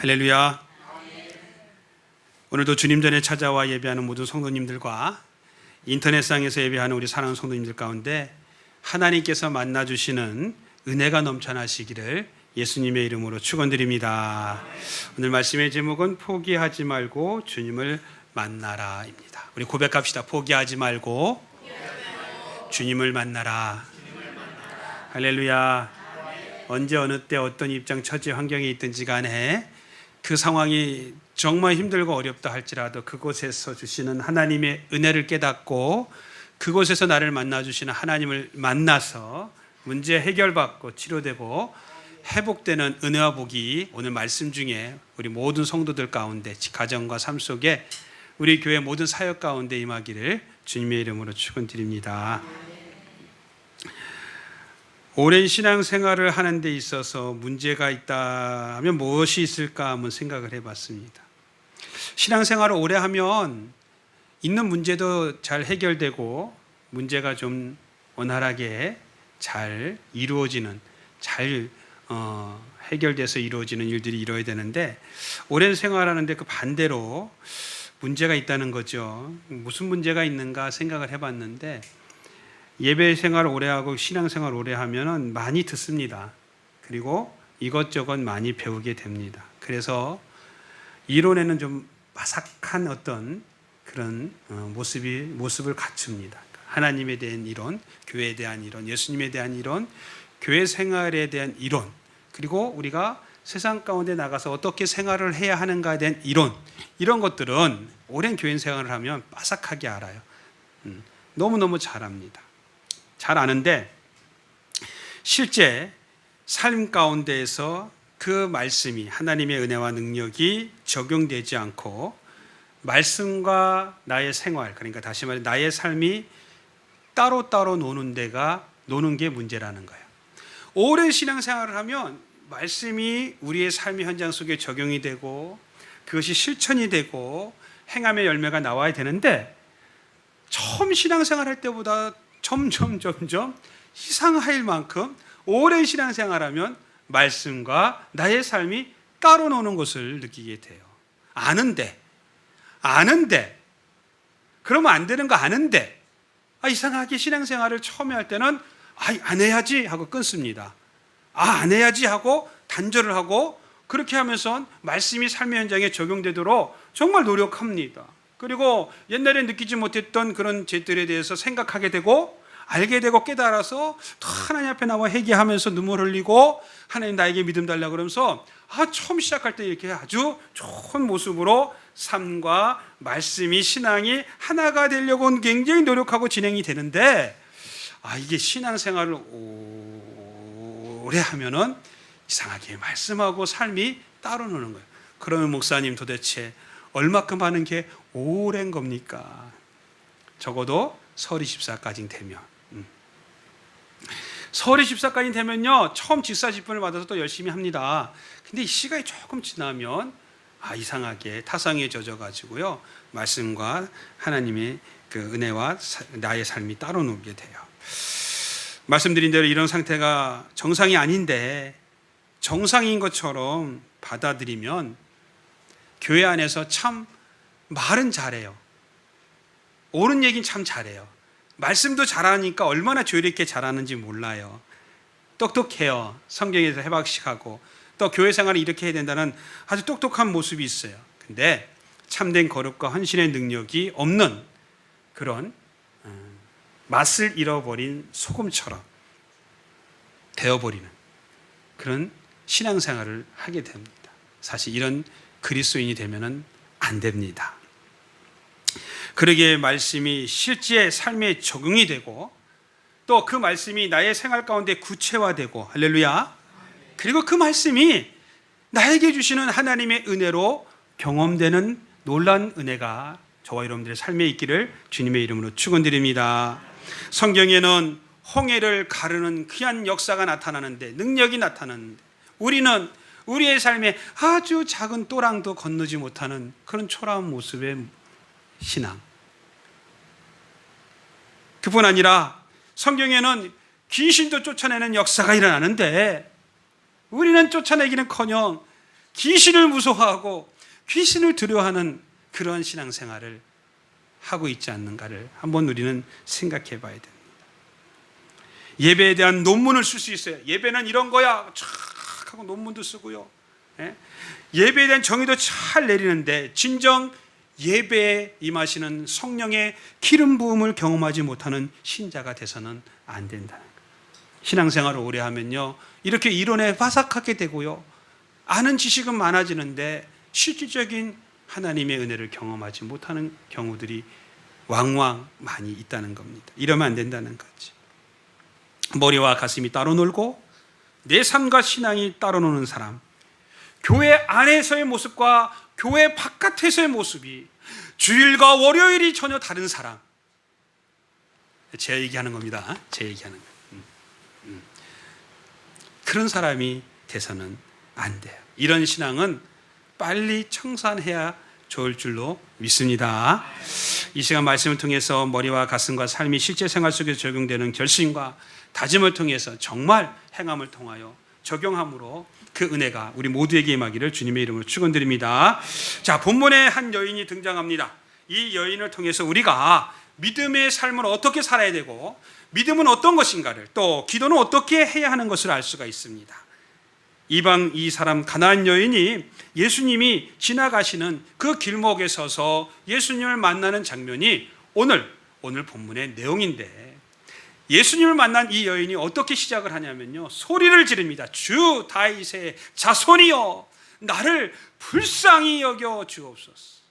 할렐루야. 오늘도 주님 전에 찾아와 예배하는 모든 성도님들과 인터넷상에서 예배하는 우리 사랑하는 성도님들 가운데 하나님께서 만나주시는 은혜가 넘쳐나시기를 예수님의 이름으로 축원드립니다. 오늘 말씀의 제목은 포기하지 말고 주님을 만나라입니다. 우리 고백합시다. 포기하지 말고 주님을 만나라. 할렐루야. 언제 어느 때 어떤 입장 처지 환경에 있든지 간에 그 상황이 정말 힘들고 어렵다 할지라도 그곳에서 주시는 하나님의 은혜를 깨닫고 그곳에서 나를 만나주시는 하나님을 만나서 문제 해결받고 치료되고 회복되는 은혜와 복이 오늘 말씀 중에 우리 모든 성도들 가운데 가정과 삶 속에 우리 교회 모든 사역 가운데 임하기를 주님의 이름으로 축원드립니다. 오랜 신앙생활을 하는 데 있어서 문제가 있다 하면 무엇이 있을까 한번 생각을 해봤습니다. 신앙생활을 오래 하면 있는 문제도 잘 해결되고 문제가 좀 원활하게 잘 이루어지는 잘 해결돼서 이루어지는 일들이 이루어야 되는데 오랜 생활하는데 그 반대로 문제가 있다는 거죠. 무슨 문제가 있는가 생각을 해봤는데 예배 생활 오래 하고 신앙 생활 오래 하면은 많이 듣습니다. 그리고 이것저것 많이 배우게 됩니다. 그래서 이론에는 좀 바삭한 어떤 그런 모습을 갖춥니다. 하나님에 대한 이론, 교회에 대한 이론, 예수님에 대한 이론, 교회 생활에 대한 이론, 그리고 우리가 세상 가운데 나가서 어떻게 생활을 해야 하는가에 대한 이론, 이런 것들은 오랜 교회 생활을 하면 바삭하게 알아요. 너무너무 잘 압니다. 잘 아는데 실제 삶 가운데에서 그 말씀이 하나님의 은혜와 능력이 적용되지 않고 말씀과 나의 생활, 그러니까 다시 말해 나의 삶이 따로따로 노는 게 문제라는 거예요. 오랜 신앙생활을 하면 말씀이 우리의 삶의 현장 속에 적용이 되고 그것이 실천이 되고 행함의 열매가 나와야 되는데 처음 신앙생활할 때보다 점점 이상할 만큼 오랜 신앙생활하면 말씀과 나의 삶이 따로 노는 것을 느끼게 돼요. 아는데 그러면 안 되는 거 아는데 이상하게 신앙생활을 처음에 할 때는 안 해야지 하고 끊습니다. 안 해야지 하고 단절을 하고 그렇게 하면서 말씀이 삶의 현장에 적용되도록 정말 노력합니다. 그리고 옛날에 느끼지 못했던 그런 죄들에 대해서 생각하게 되고 알게 되고 깨달아서 또 하나님 앞에 나와 회개하면서 눈물 흘리고 하나님 나에게 믿음 달라고 그러면서 처음 시작할 때 이렇게 아주 좋은 모습으로 삶과 말씀이 신앙이 하나가 되려고 굉장히 노력하고 진행이 되는데 이게 신앙생활을 오래 하면은 이상하게 말씀하고 삶이 따로 노는 거예요. 그러면 목사님 도대체 얼마큼 하는 게 오랜 겁니까? 적어도 설 24까지 되면 설 24까지 되면요 처음 직사직분을 받아서 또 열심히 합니다. 근데 이 시간이 조금 지나면 이상하게 타성에 젖어가지고요 말씀과 하나님의 그 은혜와 나의 삶이 따로 놀게 돼요. 말씀드린 대로 이런 상태가 정상이 아닌데 정상인 것처럼 받아들이면 교회 안에서 참 말은 잘해요. 옳은 얘기는 참 잘해요. 말씀도 잘하니까 얼마나 조리있게 잘하는지 몰라요. 똑똑해요. 성경에서 해박식하고 또 교회 생활을 이렇게 해야 된다는 아주 똑똑한 모습이 있어요. 근데 참된 거룩과 헌신의 능력이 없는 그런 맛을 잃어버린 소금처럼 되어버리는 그런 신앙생활을 하게 됩니다. 사실 이런 그리스도인이 되면은 안 됩니다. 그러기에 말씀이 실제 삶에 적용이 되고 또 그 말씀이 나의 생활 가운데 구체화되고 할렐루야. 그리고 그 말씀이 나에게 주시는 하나님의 은혜로 경험되는 놀라운 은혜가 저와 여러분들의 삶에 있기를 주님의 이름으로 축원드립니다. 성경에는 홍해를 가르는 귀한 역사가 나타나는데 능력이 나타나는데 우리는 우리의 삶에 아주 작은 또랑도 건너지 못하는 그런 초라한 모습의 신앙. 그뿐 아니라 성경에는 귀신도 쫓아내는 역사가 일어나는데 우리는 쫓아내기는커녕 귀신을 무서워하고 귀신을 두려워하는 그런 신앙생활을 하고 있지 않는가를 한번 우리는 생각해 봐야 됩니다. 예배에 대한 논문을 쓸 수 있어요. 예배는 이런 거야 쫙 하고 논문도 쓰고요. 예배에 대한 정의도 잘 내리는데 진정 예배에 임하시는 성령의 기름 부음을 경험하지 못하는 신자가 돼서는 안 된다는 거예요. 신앙생활을 오래 하면요, 이렇게 이론에 바삭하게 되고요, 아는 지식은 많아지는데 실질적인 하나님의 은혜를 경험하지 못하는 경우들이 왕왕 많이 있다는 겁니다. 이러면 안 된다는 거지. 머리와 가슴이 따로 놀고 내 삶과 신앙이 따로 노는 사람, 교회 안에서의 모습과 교회 바깥에서의 모습이 주일과 월요일이 전혀 다른 사람, 제 얘기하는 겁니다. 제 얘기하는 거예요. 그런 사람이 돼서는 안 돼요. 이런 신앙은 빨리 청산해야 좋을 줄로 믿습니다. 이 시간 말씀을 통해서 머리와 가슴과 삶이 실제 생활 속에 적용되는 결심과 다짐을 통해서 정말 행함을 통하여 적용함으로 그 은혜가 우리 모두에게 임하기를 주님의 이름으로 축원드립니다. 자, 본문에 한 여인이 등장합니다. 이 여인을 통해서 우리가 믿음의 삶을 어떻게 살아야 되고 믿음은 어떤 것인가를, 또 기도는 어떻게 해야 하는 것을 알 수가 있습니다. 이 사람 가나안 여인이 예수님이 지나가시는 그 길목에 서서 예수님을 만나는 장면이 오늘 본문의 내용인데, 예수님을 만난 이 여인이 어떻게 시작을 하냐면요, 소리를 지릅니다. 주 다윗의 자손이여 나를 불쌍히 여겨 주옵소서.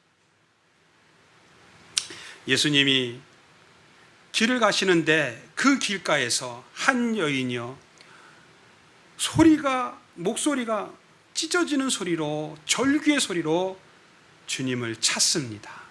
예수님이 길을 가시는데 그 길가에서 한 여인이요, 목소리가 찢어지는 소리로, 절규의 소리로 주님을 찾습니다.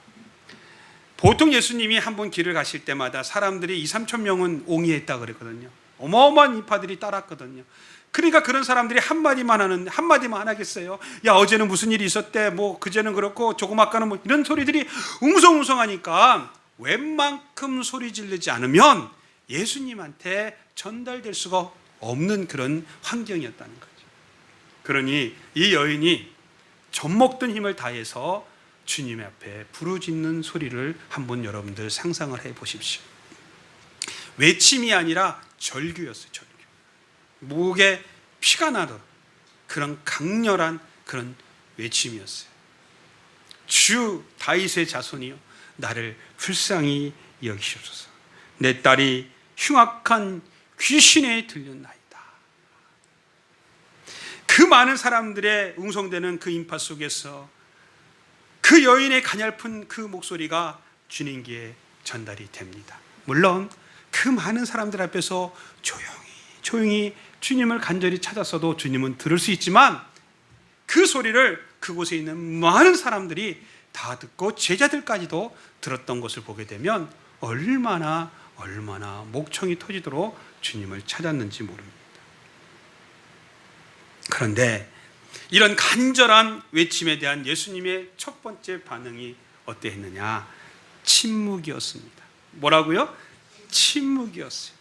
보통 예수님이 한 번 길을 가실 때마다 사람들이 2-3천 명은 옹이했다 그랬거든요. 어마어마한 인파들이 따랐거든요. 그러니까 그런 사람들이 한마디만 하겠어요? 야, 어제는 무슨 일이 있었대, 뭐 그제는 그렇고 조금 아까는 뭐, 이런 소리들이 웅성웅성하니까 웬만큼 소리 지르지 않으면 예수님한테 전달될 수가 없는 그런 환경이었다는 거죠. 그러니 이 여인이 젖먹던 힘을 다해서 주님 앞에 부르짖는 소리를 한번 여러분들 상상을 해 보십시오. 외침이 아니라 절규였어요. 절규. 목에 피가 나던 그런 강렬한 그런 외침이었어요. 주 다윗의 자손이여 나를 불쌍히 여기시옵소서. 내 딸이 흉악한 귀신에 들렸나이다. 그 많은 사람들의 웅성대는 그 인파 속에서 그 여인의 가냘픈 그 목소리가 주님께 전달이 됩니다. 물론 그 많은 사람들 앞에서 조용히 주님을 간절히 찾았어도 주님은 들을 수 있지만, 그 소리를 그곳에 있는 많은 사람들이 다 듣고 제자들까지도 들었던 것을 보게 되면 얼마나 목청이 터지도록 주님을 찾았는지 모릅니다. 그런데 이런 간절한 외침에 대한 예수님의 첫 번째 반응이 어땠느냐? 침묵이었습니다. 뭐라고요? 침묵이었어요.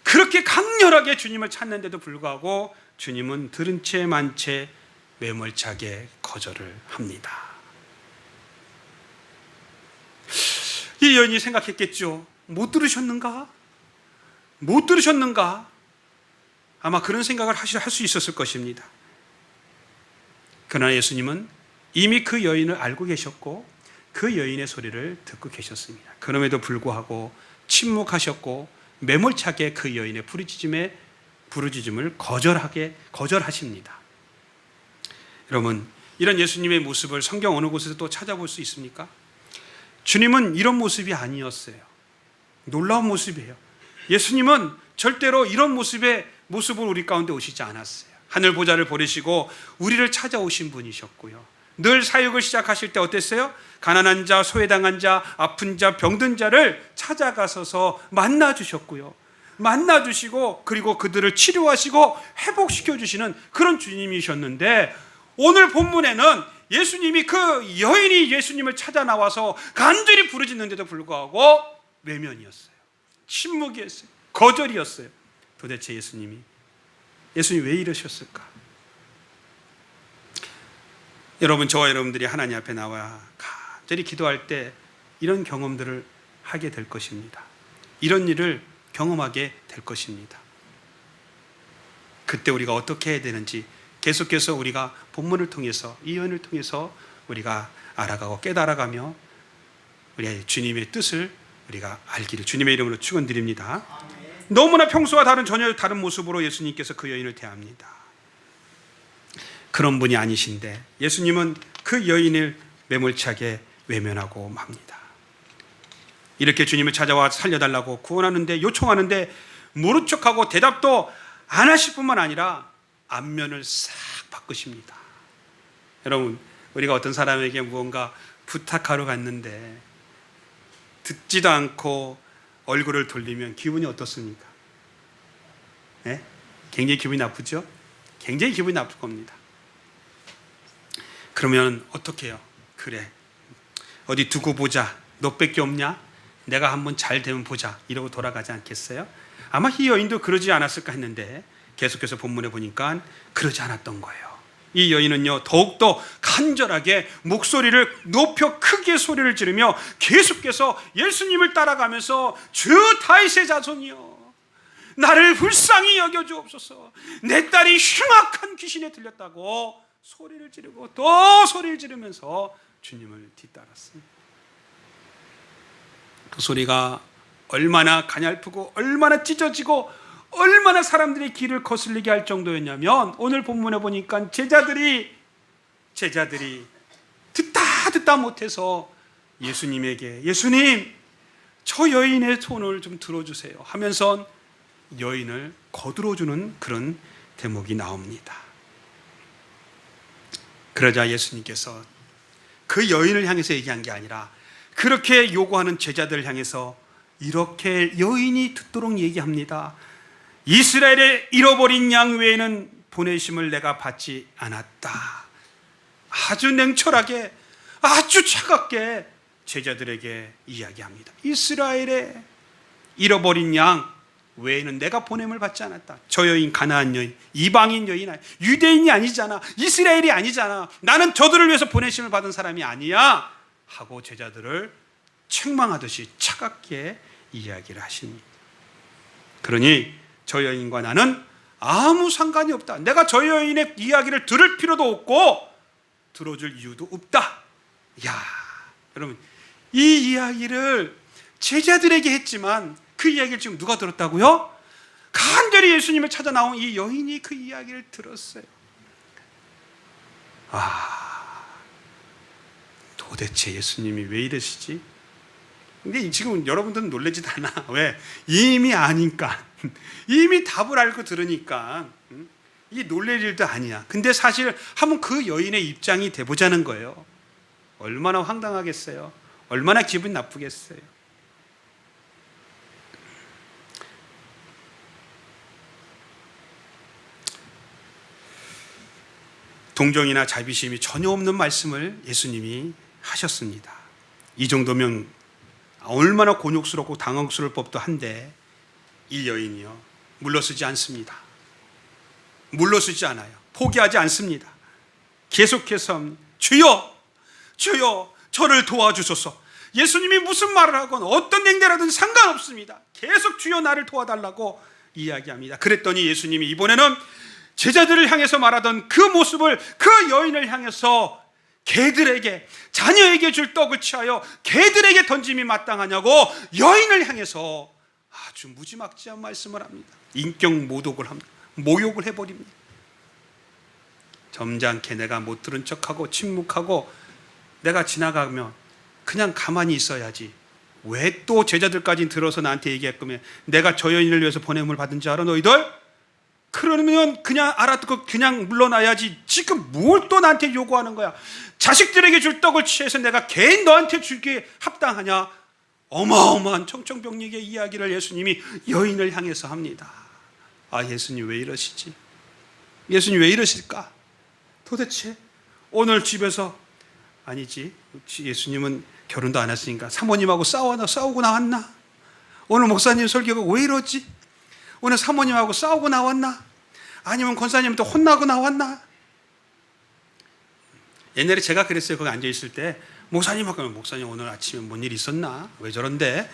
그렇게 강렬하게 주님을 찾는데도 불구하고 주님은 들은 채 만 채 매몰차게 거절을 합니다. 이 여인이 생각했겠죠. 못 들으셨는가? 아마 그런 생각을 할 수 있었을 것입니다. 그러나 예수님은 이미 그 여인을 알고 계셨고 그 여인의 소리를 듣고 계셨습니다. 그럼에도 불구하고 침묵하셨고 매몰차게 그 여인의 부르짖음을 거절하십니다. 여러분, 이런 예수님의 모습을 성경 어느 곳에서 또 찾아볼 수 있습니까? 주님은 이런 모습이 아니었어요. 놀라운 모습이에요. 예수님은 절대로 이런 모습을 우리 가운데 오시지 않았어요. 하늘 보좌를 버리시고 우리를 찾아오신 분이셨고요. 늘 사역을 시작하실 때 어땠어요? 가난한 자, 소외당한 자, 아픈 자, 병든 자를 찾아가셔서 만나주셨고요. 만나주시고 그리고 그들을 치료하시고 회복시켜주시는 그런 주님이셨는데, 오늘 본문에는 예수님이 그 여인이 예수님을 찾아 나와서 간절히 부르짖는데도 불구하고 외면이었어요. 침묵이었어요. 거절이었어요. 도대체 예수님이 왜 이러셨을까? 여러분, 저와 여러분들이 하나님 앞에 나와 간절히 기도할 때 이런 경험들을 하게 될 것입니다. 이런 일을 경험하게 될 것입니다. 그때 우리가 어떻게 해야 되는지 계속해서 우리가 본문을 통해서, 이 여인을 통해서 우리가 알아가고 깨달아가며 우리 주님의 뜻을 우리가 알기를 주님의 이름으로 축원드립니다. 너무나 평소와 전혀 다른 모습으로 예수님께서 그 여인을 대합니다. 그런 분이 아니신데 예수님은 그 여인을 매몰차게 외면하고 맙니다. 이렇게 주님을 찾아와 살려달라고 구원하는데, 요청하는데 모른 척하고 대답도 안 하실 뿐만 아니라 안면을 싹 바꾸십니다. 여러분, 우리가 어떤 사람에게 무언가 부탁하러 갔는데 듣지도 않고 얼굴을 돌리면 기분이 어떻습니까? 네? 굉장히 기분이 나쁘죠? 굉장히 기분이 나쁠 겁니다. 그러면 어떻게 해요? 그래, 어디 두고 보자. 너밖에 없냐? 내가 한번 잘 되면 보자. 이러고 돌아가지 않겠어요? 아마 이 여인도 그러지 않았을까 했는데 계속해서 본문에 보니까 그러지 않았던 거예요. 이 여인은요, 더욱더 간절하게 목소리를 높여 크게 소리를 지르며 계속해서 예수님을 따라가면서 주 다윗의 자손이여, 나를 불쌍히 여겨주옵소서. 내 딸이 흉악한 귀신에 들렸다고 소리를 지르고 또 소리를 지르면서 주님을 뒤따랐습니다. 그 소리가 얼마나 가냘프고 얼마나 찢어지고 얼마나 사람들의 귀를 거슬리게 할 정도였냐면, 오늘 본문에 보니까 제자들이 듣다 못해서 예수님에게, 예수님, 저 여인의 손을 좀 들어주세요 하면서 여인을 거들어주는 그런 대목이 나옵니다. 그러자 예수님께서 그 여인을 향해서 얘기한 게 아니라 그렇게 요구하는 제자들을 향해서 이렇게 여인이 듣도록 얘기합니다. 이스라엘의 잃어버린 양 외에는 보내심을 내가 받지 않았다. 아주 냉철하게, 아주 차갑게 제자들에게 이야기합니다. 이스라엘의 잃어버린 양 외에는 내가 보냄을 받지 않았다. 저 여인, 가나안 여인, 이방인 여인, 유대인이 아니잖아, 이스라엘이 아니잖아, 나는 저들을 위해서 보내심을 받은 사람이 아니야 하고 제자들을 책망하듯이 차갑게 이야기를 하십니다. 그러니 저 여인과 나는 아무 상관이 없다. 내가 저 여인의 이야기를 들을 필요도 없고 들어줄 이유도 없다. 야, 여러분, 이 이야기를 제자들에게 했지만 그 이야기를 지금 누가 들었다고요? 간절히 예수님을 찾아 나온 이 여인이 그 이야기를 들었어요. 도대체 예수님이 왜 이러시지? 근데 지금 여러분들은 놀라지도 않아. 왜? 이미 아니까. 이미 답을 알고 들으니까 이 놀랄 일도 아니야. 근데 사실 한번 그 여인의 입장이 돼보자는 거예요. 얼마나 황당하겠어요? 얼마나 기분 나쁘겠어요? 동정이나 자비심이 전혀 없는 말씀을 예수님이 하셨습니다. 이 정도면 얼마나 곤욕스럽고 당황스러울 법도 한데 이 여인이요, 물러서지 않습니다. 물러서지 않아요. 포기하지 않습니다. 계속해서 주여, 주여, 저를 도와주소서. 예수님이 무슨 말을 하건 어떤 행대라든 상관없습니다. 계속 주여 나를 도와달라고 이야기합니다. 그랬더니 예수님이 이번에는 제자들을 향해서 말하던 그 모습을 그 여인을 향해서 개들에게, 자녀에게 줄 떡을 취하여 개들에게 던짐이 마땅하냐고 여인을 향해서 아주 무지막지한 말씀을 합니다. 인격 모독을 합니다. 모욕을 해버립니다. 점잖게 내가 못 들은 척하고 침묵하고 내가 지나가면 그냥 가만히 있어야지, 왜 또 제자들까지 들어서 나한테 얘기할 거면 내가 저 여인을 위해서 보냄을 받은 줄 알아 너희들? 그러면 그냥 알아듣고 그냥 물러나야지, 지금 뭘 또 나한테 요구하는 거야? 자식들에게 줄 떡을 취해서 내가 개인 너한테 줄게 합당하냐? 어마어마한 청천벽력의 이야기를 예수님이 여인을 향해서 합니다. 예수님 왜 이러시지? 예수님 왜 이러실까? 도대체 오늘 집에서, 아니지, 예수님은 결혼도 안 했으니까 사모님하고 싸우고 나왔나? 오늘 목사님 설교가 왜 이러지? 오늘 사모님하고 싸우고 나왔나? 아니면 권사님한테 혼나고 나왔나? 옛날에 제가 그랬어요. 거기 앉아 있을 때 목사님 하면 목사님 오늘 아침에 뭔 일 있었나? 왜 저런데?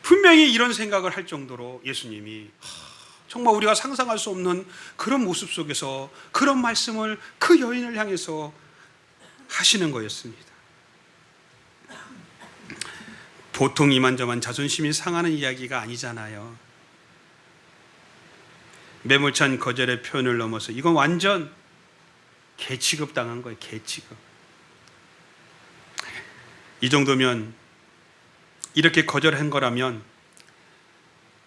분명히 이런 생각을 할 정도로 예수님이 정말 우리가 상상할 수 없는 그런 모습 속에서 그런 말씀을 그 여인을 향해서 하시는 거였습니다. 보통 이만저만 자존심이 상하는 이야기가 아니잖아요. 매몰찬 거절의 표현을 넘어서 이건 완전 개취급 당한 거예요. 개취급. 이 정도면, 이렇게 거절한 거라면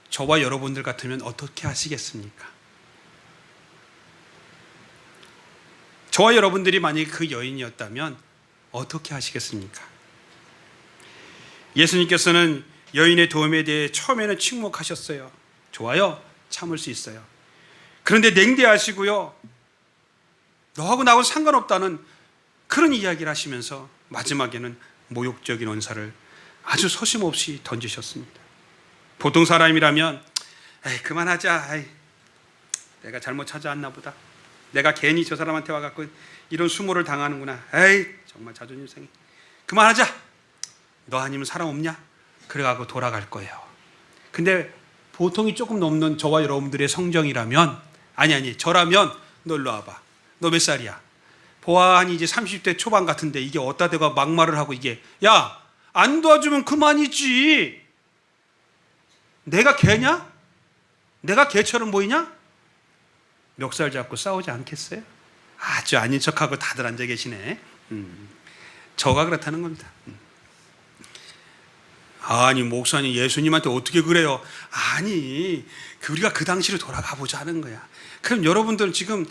저와 여러분들 같으면 어떻게 하시겠습니까? 저와 여러분들이 만약에 그 여인이었다면 어떻게 하시겠습니까? 예수님께서는 여인의 도움에 대해 처음에는 침묵하셨어요. 좋아요, 참을 수 있어요. 그런데 냉대하시고요, 너하고 나하고 상관없다는 그런 이야기를 하시면서 마지막에는 모욕적인 언사를 아주 서심없이 던지셨습니다. 보통 사람이라면 에이 그만하자, 에이, 내가 잘못 찾아왔나 보다, 내가 괜히 저 사람한테 와갖고 이런 수모를 당하는구나, 에이 정말 자존심 상해, 그만하자, 너 아니면 사람 없냐? 그래갖고 돌아갈 거예요. 근데 보통이 조금 넘는 저와 여러분들의 성정이라면, 아니 저라면 너 일로 와봐, 너 몇 살이야? 보아하니 이제 30대 초반 같은데 이게 어디다 대가 막말을 하고, 이게 야 안 도와주면 그만이지, 내가 개냐? 내가 개처럼 보이냐? 멱살 잡고 싸우지 않겠어요? 아주 아닌 척하고 다들 앉아 계시네. 저가 그렇다는 겁니다. 아니 목사님 예수님한테 어떻게 그래요? 아니 우리가 그 당시로 돌아가 보자는 거야. 그럼 여러분들은 지금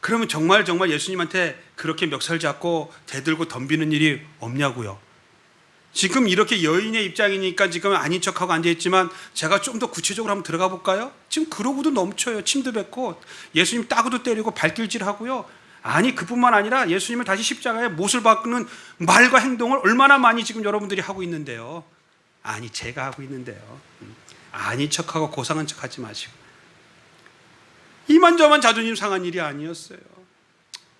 그러면 정말 예수님한테 그렇게 멱살 잡고 대들고 덤비는 일이 없냐고요? 지금 이렇게 여인의 입장이니까 지금 아닌 척하고 앉아있지만 제가 좀 더 구체적으로 한번 들어가 볼까요? 지금 그러고도 넘쳐요. 침도 뱉고 예수님 따구도 때리고 발길질하고요. 아니 그뿐만 아니라 예수님을 다시 십자가에 못을 박는 말과 행동을 얼마나 많이 지금 여러분들이 하고 있는데요. 아니 제가 하고 있는데요. 아닌 척하고 고상한 척하지 마시고, 이만저만 자존심 상한 일이 아니었어요.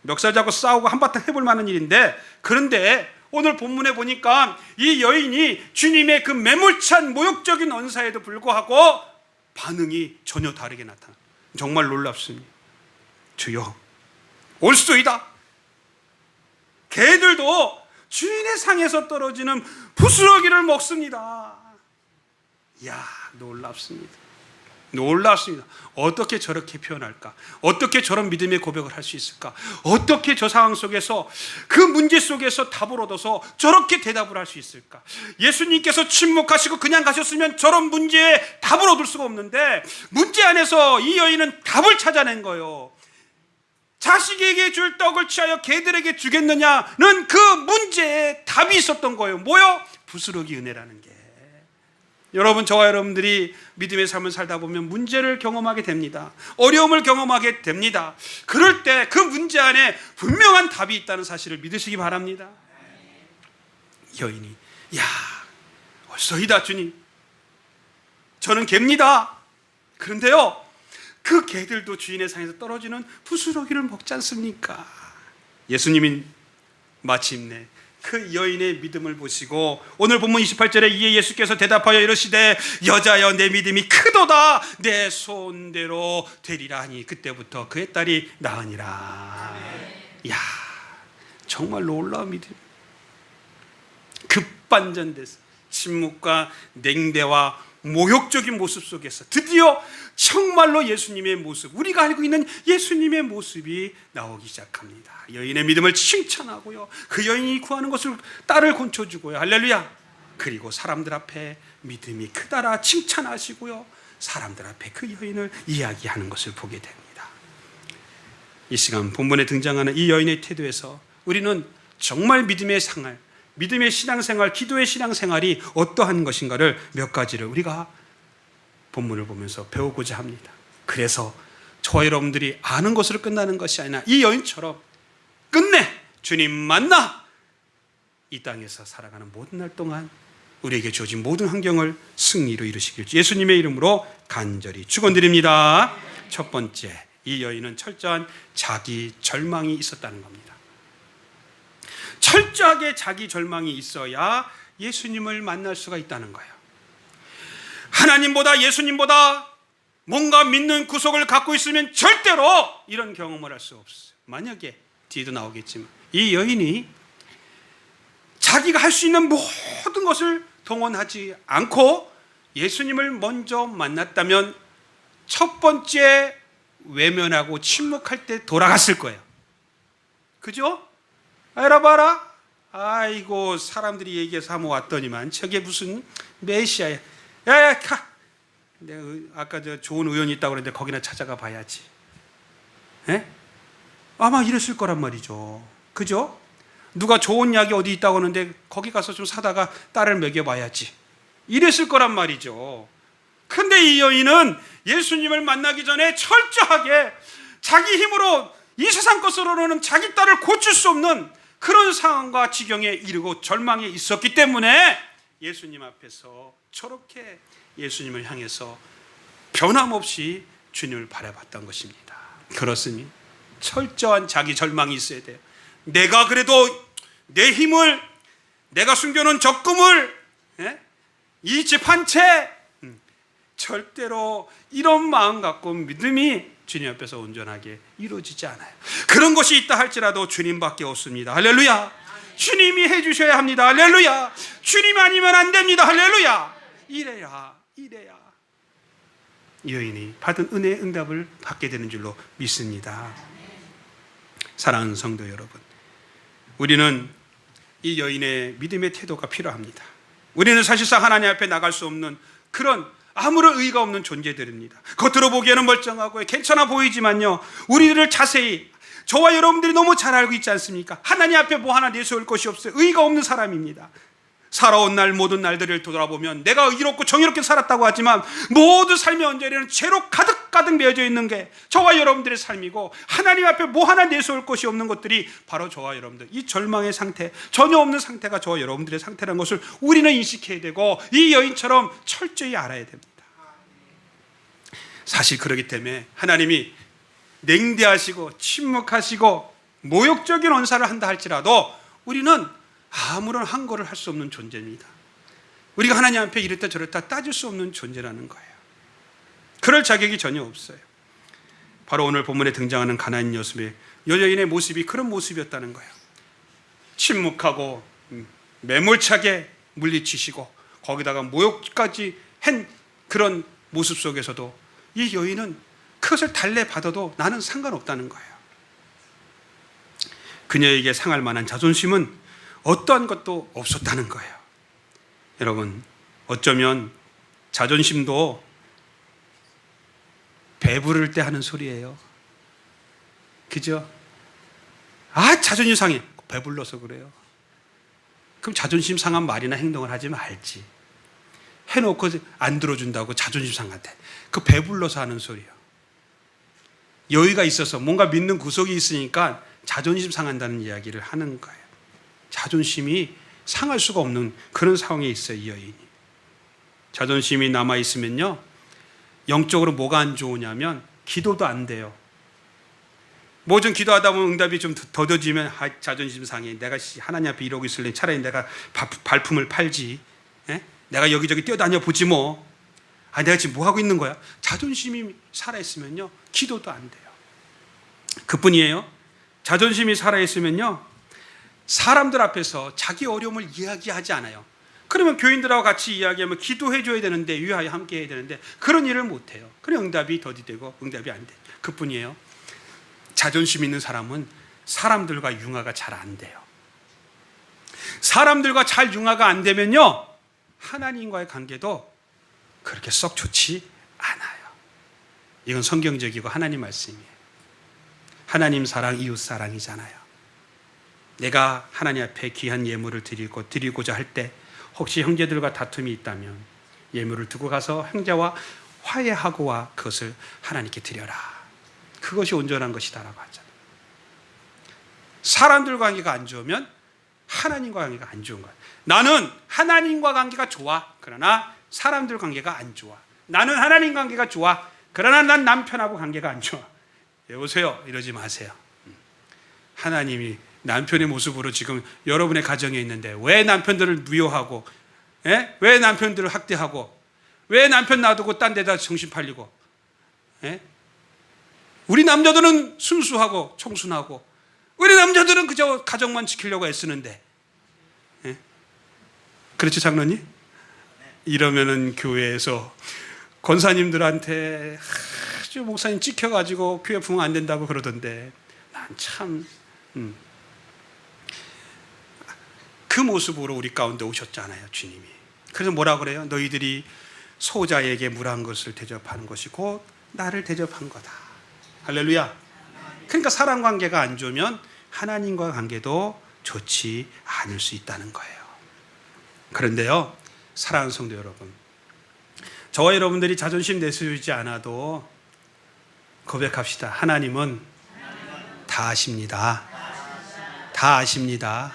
멱살 잡고 싸우고 한바탕 해볼 만한 일인데, 그런데 오늘 본문에 보니까 이 여인이 주님의 그 매몰찬 모욕적인 언사에도 불구하고 반응이 전혀 다르게 나타나. 정말 놀랍습니다. 주여 올소이다. 개들도 주인의 상에서 떨어지는 부스러기를 먹습니다. 이야 놀랍습니다. 놀랍습니다. 어떻게 저렇게 표현할까? 어떻게 저런 믿음의 고백을 할 수 있을까? 어떻게 저 상황 속에서, 그 문제 속에서 답을 얻어서 저렇게 대답을 할 수 있을까? 예수님께서 침묵하시고 그냥 가셨으면 저런 문제에 답을 얻을 수가 없는데, 문제 안에서 이 여인은 답을 찾아낸 거예요. 자식에게 줄 떡을 취하여 개들에게 주겠느냐는 그 문제에 답이 있었던 거예요. 뭐요? 부스러기 은혜라는 게. 여러분, 저와 여러분들이 믿음의 삶을 살다 보면 문제를 경험하게 됩니다. 어려움을 경험하게 됩니다. 그럴 때 그 문제 안에 분명한 답이 있다는 사실을 믿으시기 바랍니다. 여인이 야 올소이다 주님, 저는 개입니다. 그런데요 그 개들도 주인의 상에서 떨어지는 부스러기를 먹지 않습니까? 예수님이 마침내 그 여인의 믿음을 보시고 오늘 본문 28절에 이에 예수께서 대답하여 이르시되 여자여 내 믿음이 크도다, 내 소원대로 되리라 하니 그때부터 그의 딸이 나으니라. 이야 정말 놀라운 믿음. 급반전돼서 침묵과 냉대와 모욕적인 모습 속에서 드디어 정말로 예수님의 모습, 우리가 알고 있는 예수님의 모습이 나오기 시작합니다. 여인의 믿음을 칭찬하고요, 그 여인이 구하는 것을 딸을 건쳐주고요, 할렐루야. 그리고 사람들 앞에 믿음이 크다라 칭찬하시고요, 사람들 앞에 그 여인을 이야기하는 것을 보게 됩니다. 이 시간 본문에 등장하는 이 여인의 태도에서 우리는 정말 믿음의 생활, 믿음의 신앙생활, 기도의 신앙생활이 어떠한 것인가를 몇 가지를 우리가 본문을 보면서 배우고자 합니다. 그래서 저와 여러분들이 아는 것으로 끝나는 것이 아니라 이 여인처럼 끝내 주님 만나 이 땅에서 살아가는 모든 날 동안 우리에게 주어진 모든 환경을 승리로 이루시길 예수님의 이름으로 간절히 축원드립니다. 첫 번째, 이 여인은 철저한 자기 절망이 있었다는 겁니다. 철저하게 자기 절망이 있어야 예수님을 만날 수가 있다는 거예요. 하나님보다 예수님보다 뭔가 믿는 구속을 갖고 있으면 절대로 이런 경험을 할 수 없어요. 만약에 뒤에도 나오겠지만 이 여인이 자기가 할 수 있는 모든 것을 동원하지 않고 예수님을 먼저 만났다면 첫 번째 외면하고 침묵할 때 돌아갔을 거예요. 그죠? 알아봐라. 아이고 사람들이 얘기해서 한번 왔더니만 저게 무슨 메시아야. 야야 가. 내가 아까 저 좋은 의원이 있다고 그랬는데 거기나 찾아가 봐야지. 에? 아마 이랬을 거란 말이죠. 그죠? 누가 좋은 약이 어디 있다고 하는데 거기 가서 좀 사다가 딸을 먹여봐야지. 이랬을 거란 말이죠. 근데 이 여인은 예수님을 만나기 전에 철저하게 자기 힘으로 이 세상 것으로는 자기 딸을 고칠 수 없는 그런 상황과 지경에 이르고 절망에 있었기 때문에 예수님 앞에서 저렇게 예수님을 향해서 변함없이 주님을 바라봤던 것입니다. 그렇으니 철저한 자기 절망이 있어야 돼요. 내가 그래도 내 힘을, 내가 숨겨놓은 적금을 이 집 한 채, 절대로 이런 마음 갖고 믿음이 주님 앞에서 온전하게 이루어지지 않아요. 그런 것이 있다 할지라도 주님밖에 없습니다. 할렐루야. 주님이 해주셔야 합니다. 할렐루야. 주님 아니면 안 됩니다. 할렐루야. 이래야 이 여인이 받은 은혜의 응답을 받게 되는 줄로 믿습니다. 사랑하는 성도 여러분, 우리는 이 여인의 믿음의 태도가 필요합니다. 우리는 사실상 하나님 앞에 나갈 수 없는 그런 아무런 의의가 없는 존재들입니다. 겉으로 보기에는 멀쩡하고 괜찮아 보이지만요, 우리들을 자세히 저와 여러분들이 너무 잘 알고 있지 않습니까? 하나님 앞에 뭐 하나 내세울 것이 없어요. 의의가 없는 사람입니다. 살아온 날 모든 날들을 돌아보면 내가 의롭고 정의롭게 살았다고 하지만 모든 삶의 언저리는 죄로 가득 메어져 있는 게 저와 여러분들의 삶이고, 하나님 앞에 뭐 하나 내세울 것이 없는 것들이 바로 저와 여러분들, 이 절망의 상태, 전혀 없는 상태가 저와 여러분들의 상태라는 것을 우리는 인식해야 되고 이 여인처럼 철저히 알아야 됩니다. 사실 그렇기 때문에 하나님이 냉대하시고 침묵하시고 모욕적인 언사를 한다 할지라도 우리는 아무런 항거를 할 수 없는 존재입니다. 우리가 하나님 앞에 이랬다 저랬다 따질 수 없는 존재라는 거예요. 그럴 자격이 전혀 없어요. 바로 오늘 본문에 등장하는 가나안 여인의 모습이 그런 모습이었다는 거예요. 침묵하고 매몰차게 물리치시고 거기다가 모욕까지 한 그런 모습 속에서도 이 여인은 그것을 달래받아도 나는 상관없다는 거예요. 그녀에게 상할 만한 자존심은 어떠한 것도 없었다는 거예요. 여러분, 어쩌면 자존심도 배부를 때 하는 소리예요. 그죠? 아, 자존심 상해. 배불러서 그래요. 그럼 자존심 상한 말이나 행동을 하지 말지. 해놓고 안 들어준다고 자존심 상한데, 그 배불러서 하는 소리예요. 여유가 있어서 뭔가 믿는 구석이 있으니까 자존심 상한다는 이야기를 하는 거예요. 자존심이 상할 수가 없는 그런 상황에 있어요, 이 여인이. 자존심이 남아있으면요, 영적으로 뭐가 안 좋으냐면 기도도 안 돼요. 뭐 좀 기도하다 보면 응답이 좀 더뎌지면 자존심 상해. 내가 하나님 앞에 이러고 있을래. 차라리 내가 발품을 팔지. 내가 여기저기 뛰어다녀 보지 뭐. 내가 지금 뭐 하고 있는 거야? 자존심이 살아있으면요, 기도도 안 돼요. 그뿐이에요. 자존심이 살아있으면요, 사람들 앞에서 자기 어려움을 이야기하지 않아요. 그러면 교인들하고 같이 이야기하면 기도해 줘야 되는데, 위하여 함께 해야 되는데 그런 일을 못 해요. 그래 응답이 더디되고 응답이 안 돼. 그뿐이에요. 자존심 있는 사람은 사람들과 융화가 잘 안 돼요. 사람들과 잘 융화가 안 되면요, 하나님과의 관계도 그렇게 썩 좋지 않아요. 이건 성경적이고 하나님 말씀이에요. 하나님 사랑, 이웃 사랑이잖아요. 내가 하나님 앞에 귀한 예물을 드리고자 할 때 혹시 형제들과 다툼이 있다면 예물을 두고 가서 형제와 화해하고 와 그것을 하나님께 드려라. 그것이 온전한 것이다라고 하잖아요. 사람들과 관계가 안 좋으면 하나님과 관계가 안 좋은 거예요. 나는 하나님과 관계가 좋아. 그러나 사람들 관계가 안 좋아. 나는 하나님 관계가 좋아. 그러나 난 남편하고 관계가 안 좋아. 여보세요 이러지 마세요. 하나님이 남편의 모습으로 지금 여러분의 가정에 있는데 왜 남편들을 미워하고, 왜 남편들을 학대하고, 왜 남편 놔두고 딴 데다 정신 팔리고, 우리 남자들은 순수하고 청순하고 우리 남자들은 그저 가정만 지키려고 애쓰는데, 그렇죠 장로님? 이러면은 교회에서 권사님들한테 아주 목사님 찍혀가지고 교회 부흥 안 된다고 그러던데, 난 참 그 모습으로 우리 가운데 오셨잖아요 주님이. 그래서 뭐라 그래요? 너희들이 소자에게 물한 것을 대접하는 것이 곧 나를 대접한 거다. 할렐루야. 그러니까 사랑 관계가 안 좋으면 하나님과 관계도 좋지 않을 수 있다는 거예요. 그런데요, 사랑하는 성도 여러분, 저와 여러분들이 자존심 내세우지 않아도 고백합시다. 하나님은 다 아십니다. 다 아십니다.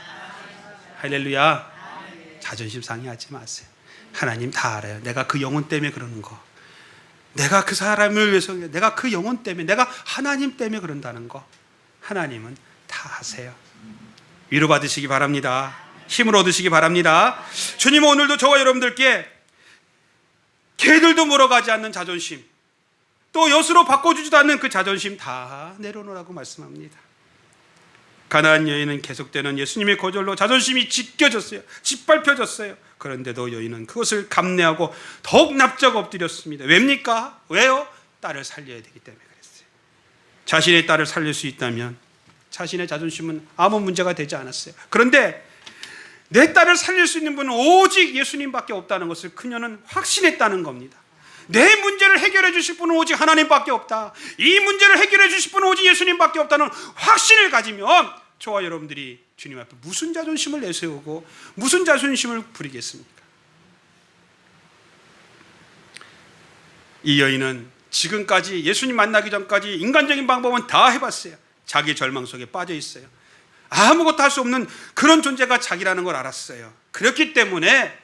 할렐루야. 자존심 상해하지 마세요. 하나님 다 알아요. 내가 그 영혼 때문에 그러는 거, 내가 그 사람을 위해서, 내가 그 영혼 때문에, 내가 하나님 때문에 그런다는 거, 하나님은 다 아세요. 위로받으시기 바랍니다. 힘을 얻으시기 바랍니다. 주님은 오늘도 저와 여러분들께 개들도 물어가지 않는 자존심, 또 엿으로 바꿔주지도 않는 그 자존심 다 내려놓으라고 말씀합니다. 가나안 여인은 계속되는 예수님의 거절로 자존심이 찢겨졌어요. 짓밟혀졌어요. 그런데도 여인은 그것을 감내하고 더욱 납작 엎드렸습니다. 왜입니까? 왜요? 딸을 살려야 되기 때문에 그랬어요. 자신의 딸을 살릴 수 있다면 자신의 자존심은 아무 문제가 되지 않았어요. 그런데 내 딸을 살릴 수 있는 분은 오직 예수님밖에 없다는 것을 그녀는 확신했다는 겁니다. 내 문제를 해결해 주실 분은 오직 하나님밖에 없다, 이 문제를 해결해 주실 분은 오직 예수님밖에 없다는 확신을 가지면 저와 여러분들이 주님 앞에 무슨 자존심을 내세우고 무슨 자존심을 부리겠습니까? 이 여인은 지금까지 예수님 만나기 전까지 인간적인 방법은 다 해봤어요. 자기 절망 속에 빠져 있어요. 아무것도 할 수 없는 그런 존재가 자기라는 걸 알았어요. 그렇기 때문에